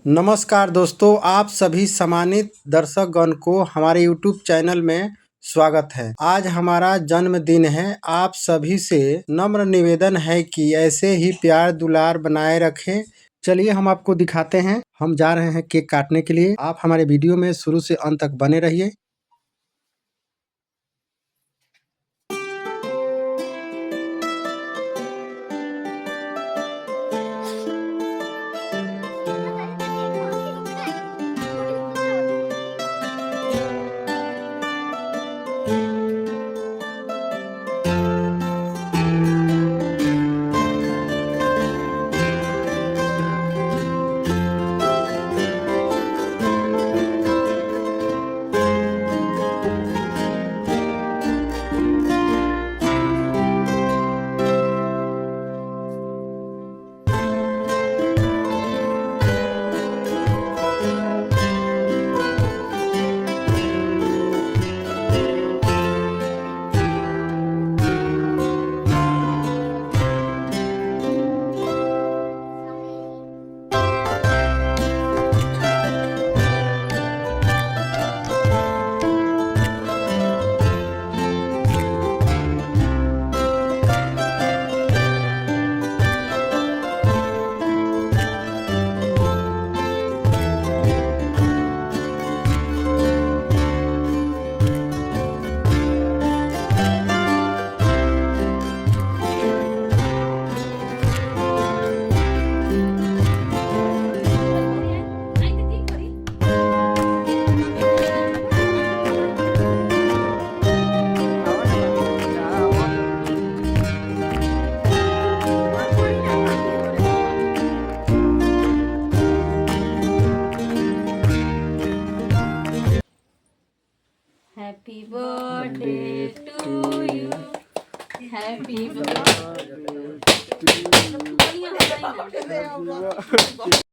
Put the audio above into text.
नमस्कार दोस्तों, आप सभी सम्मानित दर्शकगण को हमारे YouTube चैनल में स्वागत है। आज हमारा जन्मदिन है। आप सभी से नम्र निवेदन है कि ऐसे ही प्यार दुलार बनाए रखें। चलिए हम आपको दिखाते हैं। हम जा रहे हैं केक काटने के लिए। आप हमारे वीडियो में शुरू से अंत तक बने रहिए। Happy birthday to you. Happy birthday to you.